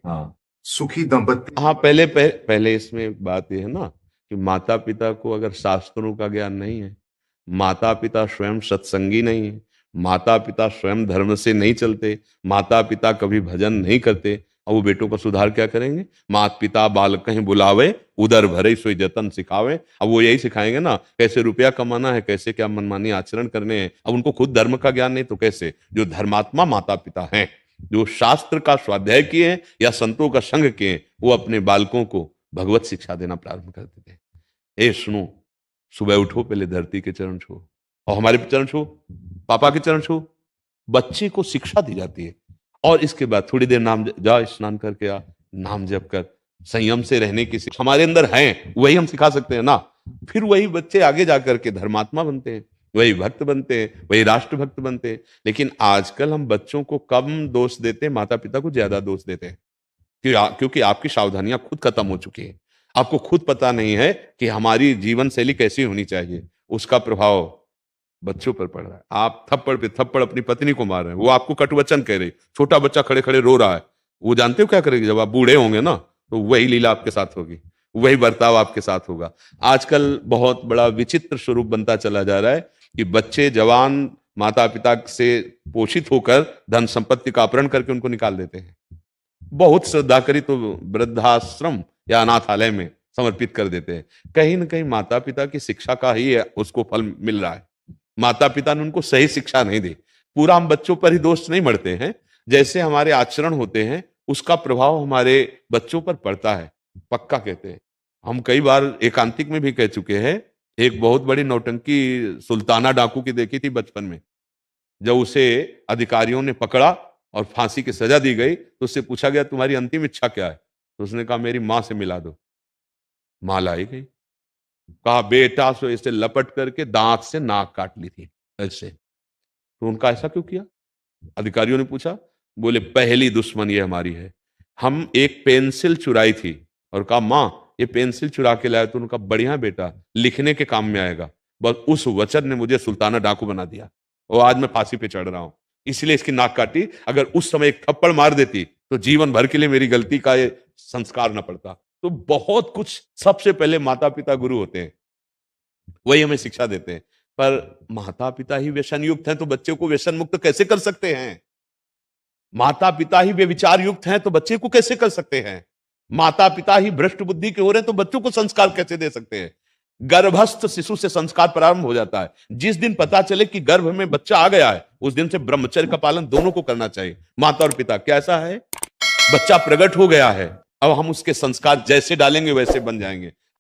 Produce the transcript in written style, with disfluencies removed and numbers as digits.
हाँ सुखी दंपत्ति। हाँ, पहले इसमें बात यह है ना कि माता पिता को अगर शास्त्रों का ज्ञान नहीं है, माता पिता स्वयं सत्संगी नहीं है, माता पिता स्वयं धर्म से नहीं चलते, माता पिता कभी भजन नहीं करते, और वो बेटों का सुधार क्या करेंगे? माता पिता बालक कहीं बुलावे, उधर भरे सोई जतन सिखावे। अब वो यही सिखाएंगे ना कैसे रुपया कमाना है, कैसे क्या मनमानी आचरण करने हैं। अब उनको खुद धर्म का ज्ञान नहीं तो कैसे? जो धर्मात्मा माता पिता हैं, जो शास्त्र का स्वाध्याय किए हैं या संतों का संग किए हैं, वो अपने बालकों को भगवत शिक्षा देना प्रारंभ कर देते हैं। ए सुनो, सुबह उठो, पहले धरती के चरण छो, और हमारे चरण छो, पापा के चरण छो। बच्चे को शिक्षा दी जाती है, और इसके बाद थोड़ी देर नाम जा, स्नान करके आ, नाम जप कर, संयम से रहने की शिक्षा हमारे अंदर है, वही हम सिखा सकते हैं ना। फिर वही बच्चे आगे जाकर के धर्मात्मा बनते हैं, वही भक्त बनते हैं, वही राष्ट्र भक्त बनते हैं। लेकिन आजकल हम बच्चों को कम दोष देते हैं, माता पिता को ज्यादा दोष देते हैं। क्योंकि आपकी सावधानियां खुद खत्म हो चुकी है। आपको खुद पता नहीं है कि हमारी जीवन शैली कैसी होनी चाहिए। उसका प्रभाव बच्चों पर पड़ रहा है। आप थप्पड़ पे थप्पड़ अपनी पत्नी को मार रहे हैं, वो आपको कटुवचन कह रही, छोटा बच्चा खड़े खड़े रो रहा है। वो जानते हो क्या करेगी? जब आप बूढ़े होंगे ना, तो वही लीला आपके साथ होगी, वही बर्ताव आपके साथ होगा। आजकल बहुत बड़ा विचित्र स्वरूप बनता चला जा रहा है कि बच्चे जवान माता पिता से पोषित होकर धन संपत्ति का अपहरण करके उनको निकाल देते हैं। बहुत श्रद्धा करी तो वृद्धाश्रम या अनाथालय में समर्पित कर देते हैं। कहीं ना कहीं माता पिता की शिक्षा का ही उसको फल मिल रहा है। माता पिता ने उनको सही शिक्षा नहीं दी। पूरा हम बच्चों पर ही दोष नहीं मढ़ते हैं, जैसे हमारे आचरण होते हैं उसका प्रभाव हमारे बच्चों पर पड़ता है, पक्का कहते हैं। हम कई बार एकांतिक में भी कह चुके हैं। एक बहुत बड़ी नौटंकी सुल्ताना डाकू की देखी थी बचपन में। जब उसे अधिकारियों ने पकड़ा और फांसी की सजा दी गई, तो उससे पूछा गया तुम्हारी अंतिम इच्छा क्या है? तो उसने कहा मेरी मां से मिला दो। मां लाई गई। कहा बेटा, सो इसे लपट करके दांत से नाक काट ली थी ऐसे। तो उनका ऐसा क्यों किया? अधिकारियों ने पूछा। बोले पहली दुश्मन ये हमारी है। हम एक पेंसिल चुराई थी और कहा मां ये पेंसिल चुरा के लाया, तो उनका बढ़िया बेटा लिखने के काम में आएगा। बस उस वचन ने मुझे सुल्ताना डाकू बना दिया, और आज मैं फांसी पे चढ़ रहा हूं। इसलिए इसकी नाक काटी। अगर उस समय एक थप्पड़ मार देती तो जीवन भर के लिए मेरी गलती का ये संस्कार न पड़ता। तो बहुत कुछ, सबसे पहले माता पिता गुरु होते हैं, वही हमें शिक्षा देते हैं। पर माता पिता ही व्यसन युक्त हैं तो बच्चे को व्यसन मुक्त कैसे कर सकते हैं? माता पिता ही व्यभिचार युक्त हैं तो बच्चे को कैसे कर सकते हैं? माता पिता ही भ्रष्ट बुद्धि के हो रहे हैं तो बच्चों को संस्कार कैसे दे सकते हैं? गर्भस्थ शिशु से संस्कार प्रारंभ हो जाता है। जिस दिन पता चले कि गर्भ में बच्चा आ गया है, उस दिन से ब्रह्मचर्य का पालन दोनों को करना चाहिए, माता और पिता। कैसा है? बच्चा प्रकट हो गया है, अब हम उसके संस्कार जैसे डालेंगे वैसे बन जाएंगे।